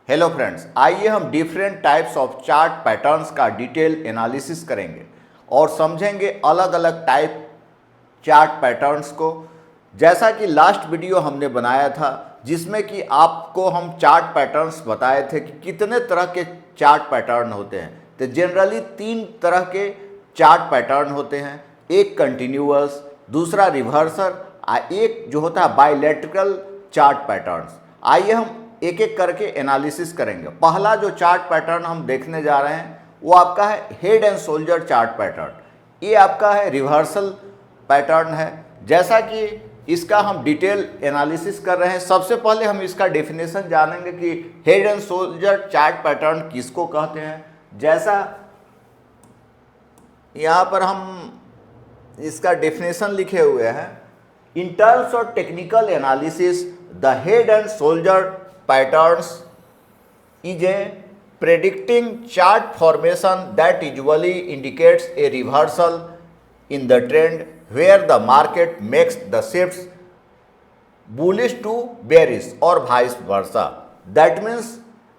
Hello friends, आइए हम different types of chart patterns का डिटेल एनालिसिस करेंगे और समझेंगे अलग अलग टाइप चार्ट पैटर्न्स को। जैसा कि लास्ट वीडियो हमने बनाया था जिसमें कि आपको हम चार्ट पैटर्न्स बताए थे कि कितने तरह के चार्ट पैटर्न होते हैं। तो जनरली 3 तरह के चार्ट पैटर्न होते हैं, एक कंटिन्यूअस, दूसरा रिवर्सल, एक जो होता है बायलैटरल चार्ट पैटर्न्स। आइए हम एक एक करके एनालिसिस करेंगे। पहला जो चार्ट पैटर्न हम देखने जा रहे हैं वो आपका है head and shoulder chart pattern. ये आपका है रिवर्सल पैटर्न है। जैसा कि इसका हम डिटेल एनालिसिस कर रहे हैं, सबसे पहले हम इसका डेफिनेशन जानेंगे कि head and shoulder chart pattern किसको कहते हैं। जैसा यहाँ पर हम इसका डेफिनेशन लिखे हुए हैं, in terms of technical analysis the head and shoulder patterns is a predicting chart formation that usually indicates a reversal in the trend where the market makes the shifts bullish to bearish और vice versa। That means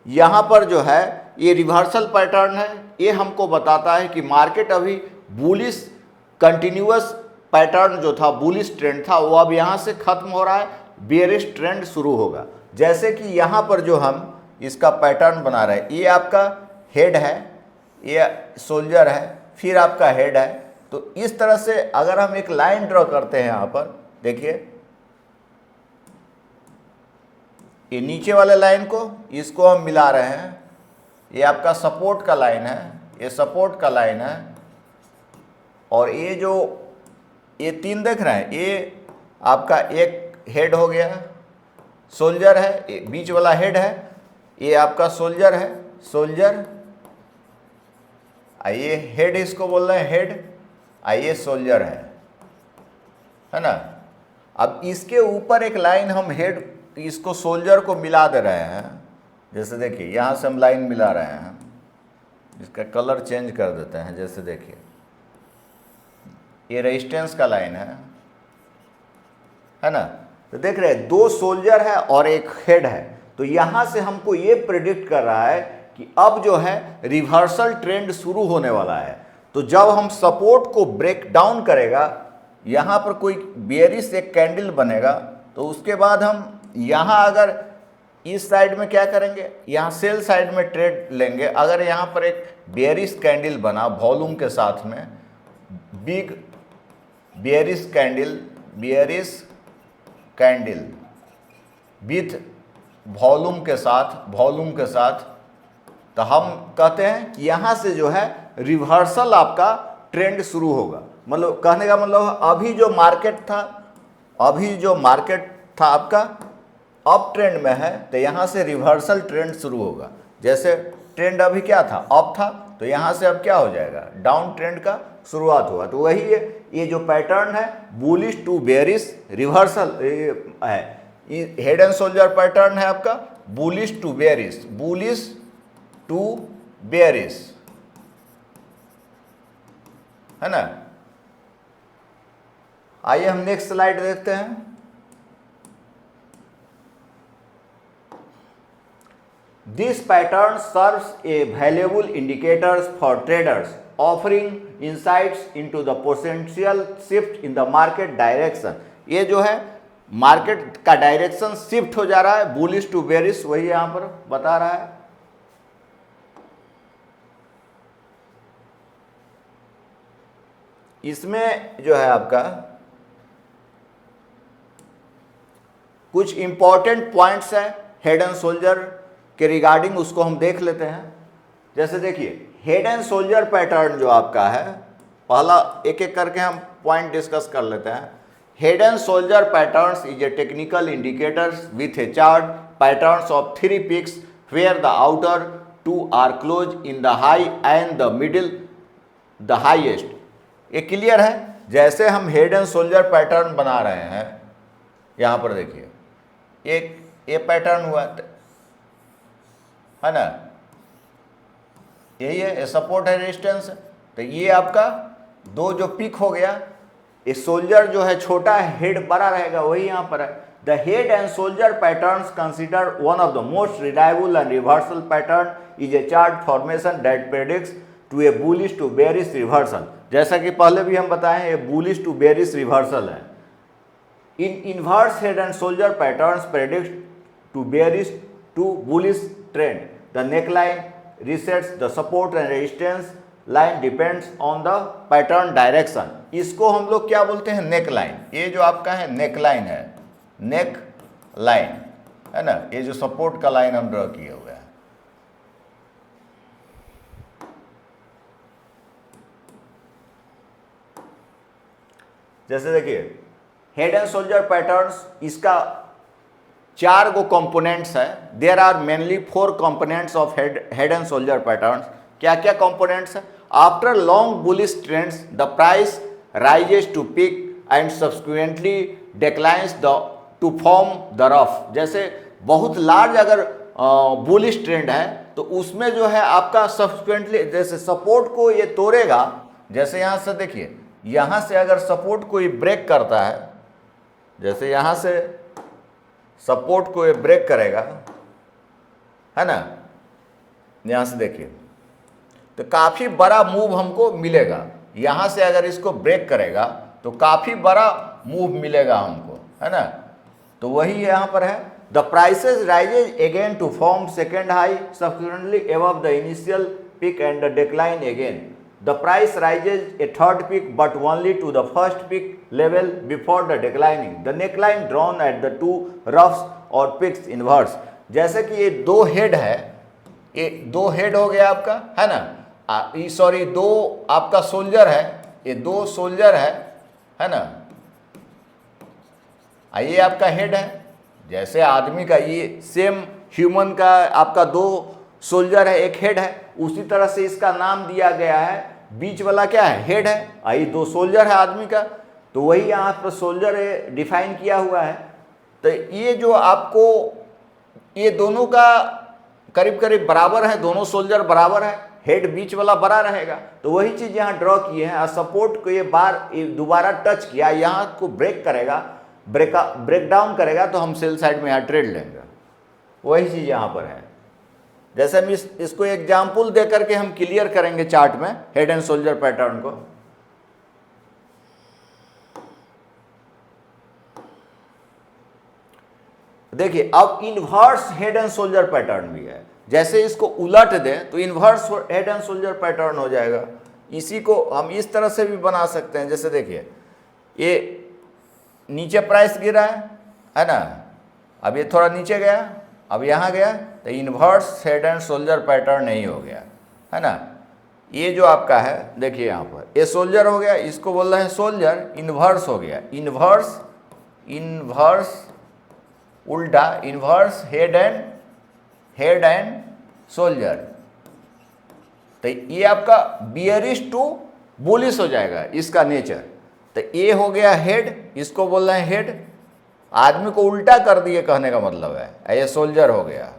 यहाँ पर जो है ये reversal pattern है, ये हमको बताता है कि मार्केट अभी बुलिश कंटिन्यूअस पैटर्न जो था, बुलिश ट्रेंड था, वो अब यहाँ से खत्म हो रहा है, बेरिश ट्रेंड शुरू होगा। जैसे कि यहाँ पर जो हम इसका पैटर्न बना रहे हैं, ये आपका हेड है, ये शोल्डर है, फिर आपका हेड है। तो इस तरह से अगर हम एक लाइन ड्रॉ करते हैं, यहाँ पर देखिए, ये नीचे वाले लाइन को इसको हम मिला रहे हैं, ये आपका सपोर्ट का लाइन है, ये सपोर्ट का लाइन है, और ये जो ये 3 देख रहे हैं, ये आपका एक हेड हो गया, सोल्जर है, बीच वाला हेड है, ये आपका सोल्जर है, सोल्जर, आइए हेड इसको बोल रहे हैं हेड, आइए सोल्जर है ना। अब इसके ऊपर एक लाइन हम हेड इसको सोल्जर को मिला दे रहे हैं। जैसे देखिए यहाँ से हम लाइन मिला रहे हैं, इसका कलर चेंज कर देते हैं। जैसे देखिए ये रेजिस्टेंस का लाइन है ना। तो देख रहे हैं 2 सोल्जर है और एक हेड है। तो यहाँ से हमको ये प्रेडिक्ट कर रहा है कि अब जो है रिवर्सल ट्रेंड शुरू होने वाला है। तो जब हम सपोर्ट को ब्रेक डाउन करेगा, यहाँ पर कोई बेयरिश एक कैंडल बनेगा, तो उसके बाद हम यहाँ अगर इस साइड में क्या करेंगे, यहाँ सेल साइड में ट्रेड लेंगे। अगर यहाँ पर एक बेयरिश कैंडल बना वॉल्यूम के साथ में, big bearish candle with volume के साथ, तो हम कहते हैं कि यहाँ से जो है रिवर्सल आपका ट्रेंड शुरू होगा। मतलब कहने का मतलब अभी जो मार्केट था आपका अप ट्रेंड में है, तो यहाँ से रिवर्सल ट्रेंड शुरू होगा। जैसे ट्रेंड अभी क्या था, अप था, तो यहाँ से अब क्या हो जाएगा, डाउन ट्रेंड का शुरुआत होगा। तो वही है, ये जो पैटर्न है बुलिश टू बेरिश रिवर्सल है, ये हेड एंड शोल्डर पैटर्न है आपका बुलिश टू बेरिश है ना। आइए हम नेक्स्ट स्लाइड देखते हैं। This pattern serves a valuable indicators for traders, offering insights into the potential shift in the market direction। ये जो है मार्केट का डायरेक्शन शिफ्ट हो जा रहा है बुलिश टू बेरिश, वही यहाँ पर बता रहा है। इसमें जो है आपका कुछ इंपॉर्टेंट पॉइंट्स है हेड एंड शोल्डर के रिगार्डिंग, उसको हम देख लेते हैं। जैसे देखिए हेड एंड शोल्डर पैटर्न जो आपका है, पहला एक एक करके हम पॉइंट डिस्कस कर लेते हैं। Head and shoulder patterns is a technical indicators with a chart patterns of 3 peaks where the outer 2 are close in the high and the middle the highest. ये क्लियर है। जैसे हम हेड एंड शोल्डर पैटर्न बना रहे हैं, यहाँ पर देखिए एक ये पैटर्न हुआ है ना, यही है, सपोर्ट है, रेजिस्टेंस है। तो ये आपका 2 जो पिक हो गया, ये शोल्डर जो है छोटा है, हेड बड़ा रहेगा, वही यहाँ पर है। The head and shoulder patterns considered one of the most reliable and reversal pattern is a chart formation that predicts to a bullish to bearish reversal. जैसा कि पहले भी हम बताए हैं, ये bullish to bearish reversal है. In inverse head and shoulder patterns predict to bearish to bullish trend. The neckline resets the support and resistance line depends on the pattern direction. इसको हम लोग क्या बोलते हैं? Neck line. ये जो आपका है नेक लाइन है, नेक लाइन है ना, ये जो सपोर्ट का लाइन हम ड्रॉ किए हुए हैं. जैसे देखिए हेड एंड शोल्डर पैटर्न्स, इसका 4 गो कंपोनेंट्स है. There are mainly 4 components of head and shoulder patterns. क्या क्या कंपोनेंट्स है? After long bullish trends the price rises to peak and subsequently declines the to form the रफ. जैसे बहुत large अगर बुलिश ट्रेंड है तो उसमें जो है आपका सब्सिक्वेंटली जैसे सपोर्ट को ये तोड़ेगा. जैसे यहाँ से देखिए, यहाँ से अगर सपोर्ट को ये ब्रेक करता है, जैसे यहाँ से सपोर्ट को ये ब्रेक करेगा है ना, यहाँ से देखिए तो काफ़ी बड़ा मूव हमको मिलेगा. यहाँ से अगर इसको ब्रेक करेगा तो काफ़ी बड़ा मूव मिलेगा हमको, है ना. तो वही यहाँ पर है. The prices rises again to form second high subsequently above the initial peak and the decline again. The price rises a third peak but only to the first peak level before the declining. The neckline drawn at the two roughs or peaks inverse. जैसे कि ये 2 head है, ये 2 head हो गया आपका, है ना. सॉरी 2 आपका सोल्जर है, ये 2 सोल्जर है ना. ये आपका हेड है. जैसे आदमी का ये सेम ह्यूमन का आपका 2 सोल्जर है, एक हेड है, उसी तरह से इसका नाम दिया गया है. बीच वाला क्या है? हेड है. ये 2 सोल्जर है आदमी का, तो वही यहाँ पर सोल्जर डिफाइन किया हुआ है. तो ये जो आपको ये दोनों का करीब करीब बराबर है, दोनों सोल्जर बराबर है, हेड बीच वाला बड़ा रहेगा. तो वही चीज़ यहाँ ड्रॉ किए हैं. सपोर्ट को ये दोबारा टच किया, यहाँ को ब्रेक करेगा, ब्रेक डाउन करेगा तो हम सेल साइड में यहाँ ट्रेड लेंगे. वही चीज़ यहाँ पर है. जैसे हम इसको एग्जाम्पल दे करके हम क्लियर करेंगे चार्ट में हेड एंड शोल्डर पैटर्न को. देखिए अब inverse head and shoulder pattern भी है. जैसे इसको उलट दें तो inverse head and shoulder pattern हो जाएगा. इसी को हम इस तरह से भी बना सकते हैं. जैसे देखिए ये नीचे प्राइस गिरा है ना, अब ये थोड़ा नीचे गया, अब यहाँ गया, तो inverse head and shoulder pattern नहीं हो गया, है ना. ये जो आपका है देखिए यहाँ पर ये शोल्डर हो गया, इसको बोल रहे हैं शोल्डर, इन्वर्स हो गया. इन्वर्स उल्टा, इन्वर्स हेड एंड शोल्डर. तो ये आपका बियरिश टू बुलिश हो जाएगा इसका नेचर. तो ये हो गया हेड, इसको बोल रहे हैं हेड. आदमी को उल्टा कर दिए कहने का मतलब है. ये सोल्जर हो गया,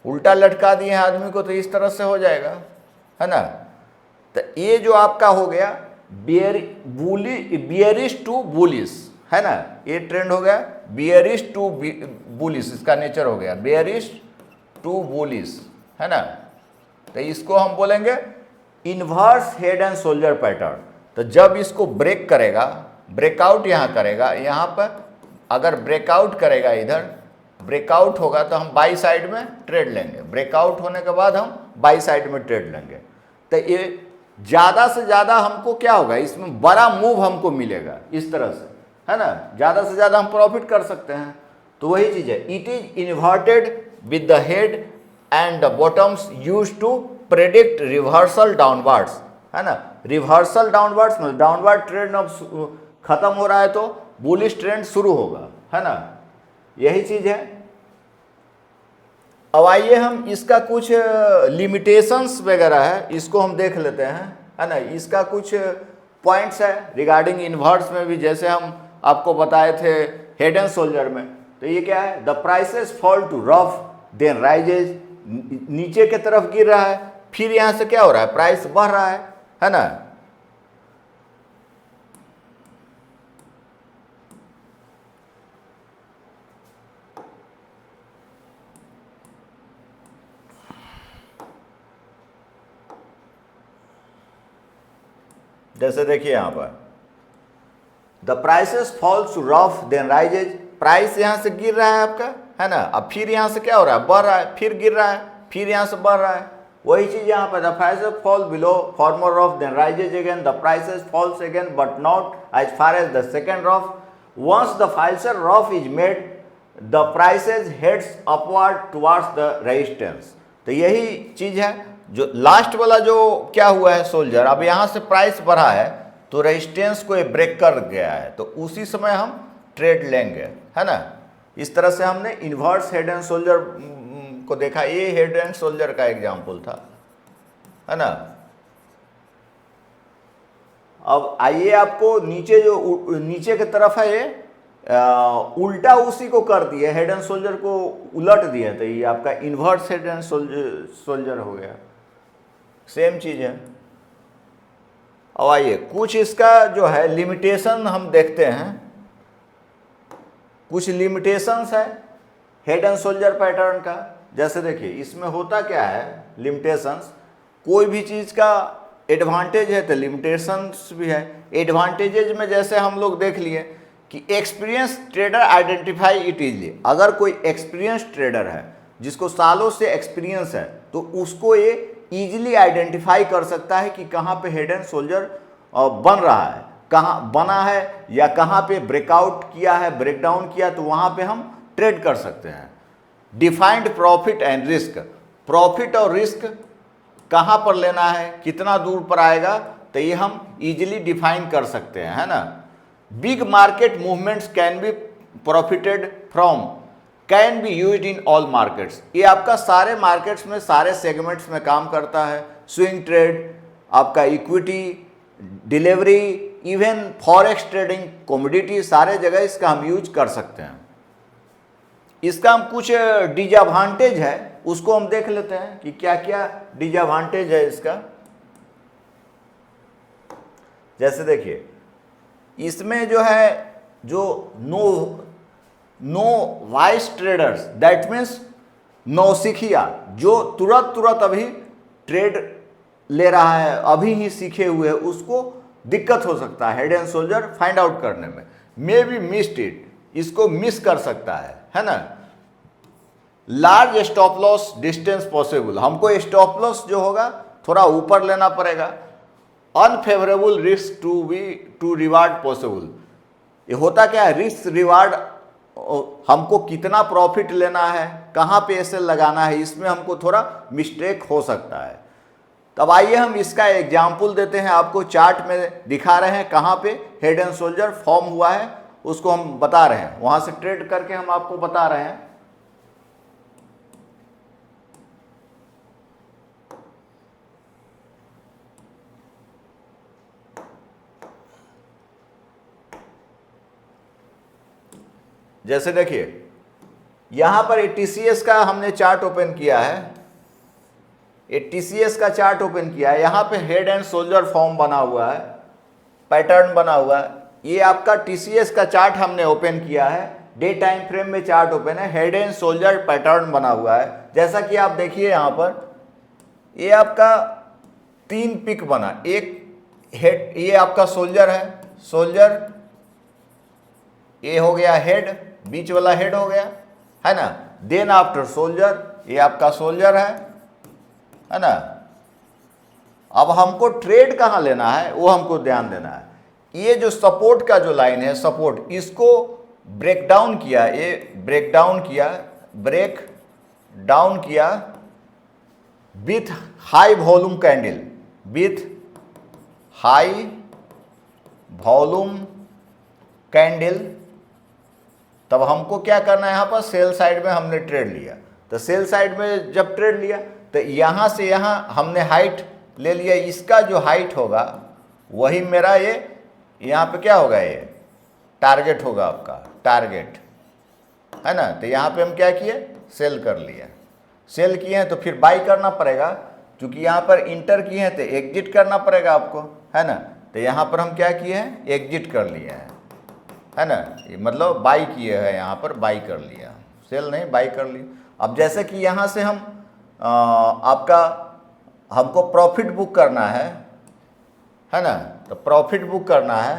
उल्टा लटका दिए आदमी को, तो इस तरह से हो जाएगा, है ना. तो ये जो आपका हो गया बियरिश टू बुलिश, है ना. ये ट्रेंड हो गया बियरिश टू बुलिश, इसका नेचर हो गया बियरिश टू बुलिश, है ना. तो इसको हम बोलेंगे inverse head and shoulder pattern. तो जब इसको ब्रेक करेगा, ब्रेकआउट यहाँ करेगा, यहाँ पर अगर ब्रेकआउट करेगा, इधर ब्रेकआउट होगा तो हम बाई साइड में ट्रेड लेंगे. ब्रेकआउट होने के बाद हम बाई साइड में ट्रेड लेंगे. तो ये ज़्यादा से ज़्यादा हमको क्या होगा, इसमें बड़ा मूव हमको मिलेगा इस तरह से, है ना. ज़्यादा से ज़्यादा हम प्रॉफिट कर सकते हैं. तो वही चीज़ है. It is inverted with the head and the bottoms used to predict reversal downwards, है ना. रिवर्सल डाउनवर्ड्स में डाउनवर्ड ट्रेंड अब खत्म हो रहा है तो बुलिश ट्रेंड शुरू होगा, है ना. यही चीज़ है. अब आइए हम इसका कुछ लिमिटेशंस वगैरह है, इसको हम देख लेते हैं, है ना. इसका कुछ पॉइंट्स है रिगार्डिंग इन्वर्स में भी, जैसे हम आपको बताए थे हेड एंड शोल्डर में. तो ये क्या है, द प्राइसेस फॉल टू रफ देन राइजेज. नीचे की तरफ गिर रहा है, फिर यहाँ से क्या हो रहा है, प्राइस बढ़ रहा है ना. जैसे देखिए यहाँ पर द प्राइसेस फॉल्स रफ देन राइजेज, प्राइस यहाँ से गिर रहा है आपका, है ना, अब फिर यहाँ से क्या हो रहा है, बढ़ रहा है, फिर गिर रहा है, फिर यहाँ से बढ़ रहा है। वही चीज यहाँ पर the prices fall below former rough then rises again, the prices falls again but not as far as the second rough, once the failure rough is made the prices heads upward towards the resistance. तो यही चीज है जो last वाला जो क्या हुआ है सोल्जर, अब यहाँ से प्राइस बढ़ा है तो रेजिस्टेंस को ये ब्रेक कर गया है, तो उसी समय हम ट्रेड लेंगे, है ना। इस तरह से हमने इन्वर्स हेड एंड शोल्डर को देखा, ये हेड एंड शोल्डर का एग्जांपल था, है ना। अब आइए आपको नीचे जो नीचे की तरफ है ये उल्टा उसी को कर दिया, हेड एंड शोल्डर को उलट दिया, तो ये आपका इन्वर्स हेड एंड शोल्डर हो गया, सेम चीज है। अब आइए कुछ इसका जो है लिमिटेशन हम देखते हैं, कुछ लिमिटेशंस है हेड एंड शोल्डर पैटर्न का। जैसे देखिए इसमें होता क्या है लिमिटेशंस, कोई भी चीज़ का एडवांटेज है तो लिमिटेशंस भी है। एडवांटेजेज में जैसे हम लोग देख लिए कि experience trader identify it easily, अगर कोई एक्सपीरियंस ट्रेडर है जिसको सालों से एक्सपीरियंस है तो उसको ये ईजिली आइडेंटिफाई कर सकता है कि कहाँ पे हेड एंड शोल्डर बन रहा है, कहाँ बना है या कहाँ पे ब्रेकआउट किया है, ब्रेकडाउन किया, तो वहाँ पे हम ट्रेड कर सकते हैं। Defined profit and risk, profit और रिस्क कहाँ पर लेना है, कितना दूर पर आएगा, तो ये हम इजीली डिफाइन कर सकते हैं, है ना। Big market movements can be profited from, can be used in all markets, ये आपका सारे मार्केट्स में सारे सेगमेंट्स में काम करता है। स्विंग ट्रेड, आपका equity, delivery, even forex trading, commodity, सारे जगह इसका हम यूज कर सकते हैं। इसका हम कुछ डिसएडवांटेज है उसको हम देख लेते हैं कि क्या क्या डिसएडवांटेज है इसका। जैसे देखिए इसमें जो है जो novice traders, that means नौसिखिया, जो तुरंत अभी ट्रेड ले रहा है, अभी ही सीखे हुए, उसको दिक्कत हो सकता है head and shoulder find out करने में, मे बी मिस्ड इट, इसको मिस कर सकता है ना। Large stop loss distance possible, हमको स्टॉप लॉस जो होगा थोड़ा ऊपर लेना पड़ेगा। Unfavourable risk to reward possible, ये होता क्या है, रिस्क रिवार्ड, हमको कितना प्रॉफिट लेना है, कहाँ पे ऐसे लगाना है, इसमें हमको थोड़ा मिस्टेक हो सकता है। तब आइए हम इसका एग्जाम्पल देते हैं, आपको चार्ट में दिखा रहे हैं कहाँ पे हेड एंड शोल्डर फॉर्म हुआ है, उसको हम बता रहे हैं, वहाँ से ट्रेड करके हम आपको बता रहे हैं। जैसे देखिए यहाँ पर TCS का हमने चार्ट ओपन किया है, TCS का चार्ट ओपन किया है, यहाँ पे हेड एंड शोल्डर फॉर्म बना हुआ है, पैटर्न बना हुआ है। ये आपका TCS का चार्ट हमने ओपन किया है, डे टाइम फ्रेम में चार्ट ओपन है, हेड एंड शोल्डर पैटर्न बना हुआ है। जैसा कि आप देखिए यहाँ पर ये आपका 3 पिक बना, एक हेड, ये आपका शोल्डर है, शोल्डर, ये हो गया हेड, बीच वाला हेड हो गया, है ना। देन आफ्टर शोल्डर, ये आपका शोल्डर है ना। अब हमको ट्रेड कहाँ लेना है वो हमको ध्यान देना है। ये जो सपोर्ट का जो लाइन है, सपोर्ट, इसको ब्रेक डाउन किया, ये ब्रेक डाउन किया with high volume candle, with high volume candle. तब हमको क्या करना है, यहाँ पर सेल साइड में हमने ट्रेड लिया, तो सेल साइड में जब ट्रेड लिया तो यहाँ से यहाँ हमने हाइट ले लिया, इसका जो हाइट होगा वही मेरा ये यहाँ पे क्या होगा, ये टारगेट होगा आपका, टारगेट, है ना। तो यहाँ पे हम क्या किए, सेल कर लिया, सेल किए हैं तो फिर बाई करना पड़ेगा, क्योंकि यहाँ पर इंटर किए हैं तो एग्जिट करना पड़ेगा आपको, है ना। तो यहाँ पर हम क्या किए हैं, एग्जिट कर लिए हैं, है ना, ये मतलब बाई किए हैं, यहाँ पर बाई कर लिया, सेल नहीं बाई कर लिया। अब जैसे कि यहाँ से हम हमको प्रॉफिट बुक करना है है ना, तो प्रॉफिट बुक करना है।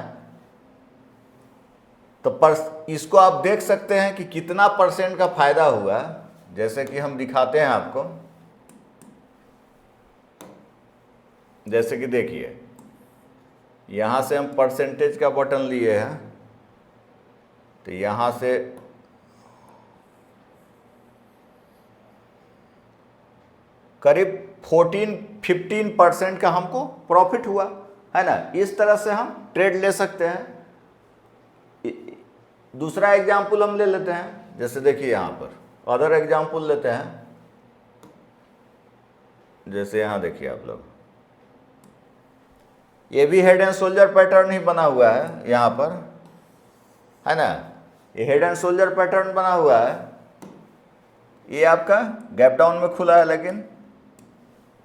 तो इसको आप देख सकते हैं कि कितना % का फायदा हुआ, जैसे कि हम दिखाते हैं आपको। जैसे कि देखिए यहाँ से हम % का बटन लिए हैं, तो यहाँ से करीब 14-15% का हमको प्रॉफिट हुआ, है ना। इस तरह से हम ट्रेड ले सकते हैं। दूसरा एग्जाम्पल हम ले लेते हैं, जैसे देखिए यहाँ पर अदर एग्जाम्पल लेते हैं। जैसे यहाँ देखिए आप लोग, ये भी हेड एंड शोल्डर पैटर्न ही बना हुआ है यहाँ पर, है ना। ये हेड एंड शोल्डर पैटर्न बना हुआ है, ये आपका गैप डाउन में खुला है, लेकिन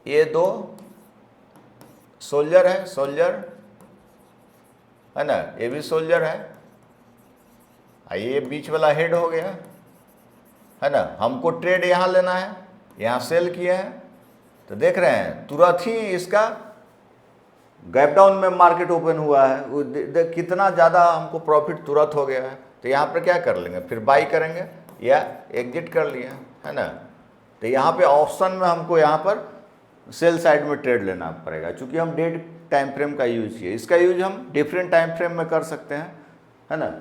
ये 2 शोल्डर है, शोल्डर है ना, ये भी शोल्डर है, ये बीच वाला हेड हो गया, है ना। हमको ट्रेड यहाँ लेना है, यहाँ सेल किया है, तो देख रहे हैं तुरंत ही इसका गैप डाउन में मार्केट ओपन हुआ है, कितना ज़्यादा हमको प्रॉफिट तुरंत हो गया है। तो यहाँ पर क्या कर लेंगे, फिर बाई करेंगे या एग्जिट कर लिया, है ना। तो यहाँ पे ऑप्शन में हमको यहाँ पर सेल साइड में ट्रेड लेना पड़ेगा, क्योंकि हम डेट टाइम फ्रेम का यूज किए। इसका यूज हम डिफरेंट टाइम फ्रेम में कर सकते हैं, है ना।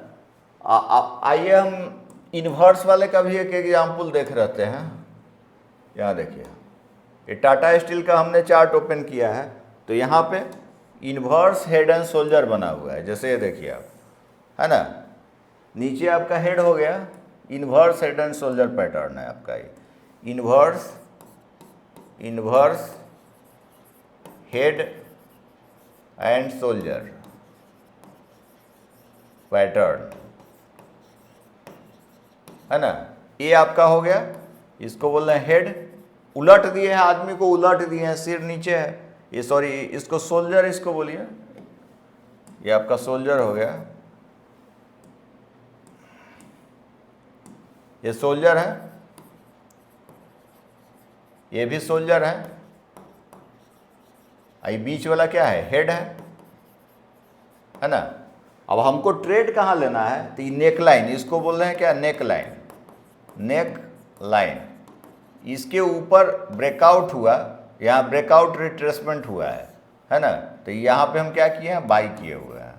आइए हम इन्वर्स वाले का भी एक एग्जाम्पल देख रहते हैं। यहाँ देखिए, ये टाटा स्टील का हमने चार्ट ओपन किया है, तो यहाँ पे इन्वर्स हेड एंड शोल्डर बना हुआ है। जैसे ये देखिए आप, है ना, नीचे आपका हेड हो गया, inverse head and shoulder pattern है आपका ये, inverse head and shoulder pattern, है ना। ये आपका हो गया, इसको बोल रहे हैं हेड, उलट दिए हैं आदमी को, उलट दिए हैं, सिर नीचे है, ये सॉरी इसको शोल्डर इसको बोलिए, ये आपका शोल्डर हो गया, ये शोल्डर है, ये भी शोल्डर है, ये बीच वाला क्या है, हेड है ना। अब हमको ट्रेड कहाँ लेना है, तो ये नेक लाइन, इसको बोल रहे हैं क्या, नेक लाइन, नेक लाइन, इसके ऊपर ब्रेकआउट हुआ, यहाँ ब्रेकआउट रिट्रेसमेंट हुआ है ना। तो यहाँ पे हम क्या किए हैं, बाई किए हुए हैं,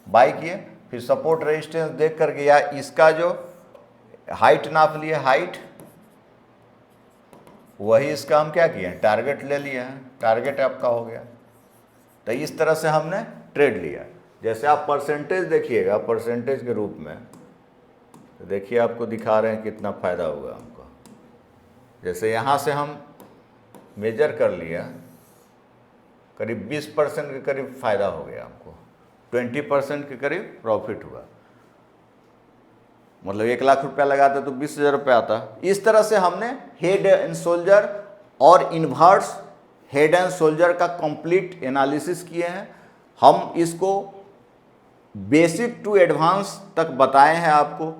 बाई किए, फिर सपोर्ट रेजिस्टेंस देख करके या इसका जो हाइट नाप लिए, हाइट वही इसका हम क्या किए हैं, टारगेट ले लिए हैं, टारगेट आपका हो गया। तो इस तरह से हमने ट्रेड लिया। जैसे आप परसेंटेज देखिएगा, परसेंटेज के रूप में, तो देखिए आपको दिखा रहे हैं कितना फ़ायदा हुआ हमको। जैसे यहाँ से हम मेजर कर लिया, करीब 20% के करीब फ़ायदा हो गया हमको, 20% के करीब प्रॉफिट हुआ। मतलब 1 लाख रुपया लगाते तो 20,000 रुपया आता। इस तरह से हमने हेड एंड शोल्डर और इन्वर्स हेड एंड शोल्डर का कंप्लीट एनालिसिस किए हैं। हम इसको बेसिक टू एडवांस तक बताए हैं आपको।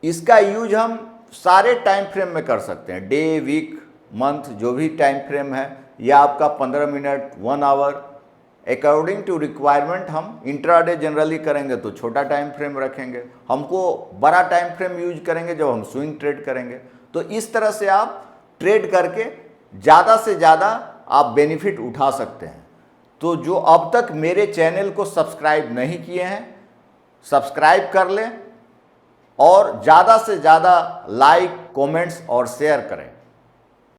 इसका यूज हम सारे टाइम फ्रेम में कर सकते हैं, डे, वीक, मंथ, जो भी टाइम फ्रेम है, या आपका 15 minute, 1 hour, according to requirement. हम इंट्राडे जनरली करेंगे तो छोटा टाइम फ्रेम रखेंगे, हमको बड़ा टाइम फ्रेम यूज करेंगे जब हम स्विंग ट्रेड करेंगे। तो इस तरह से आप ट्रेड करके ज़्यादा से ज़्यादा आप बेनिफिट उठा सकते हैं। तो जो अब तक मेरे चैनल को सब्सक्राइब नहीं किए हैं, सब्सक्राइब कर लें और ज़्यादा से ज़्यादा लाइक, कमेंट्स और शेयर करें।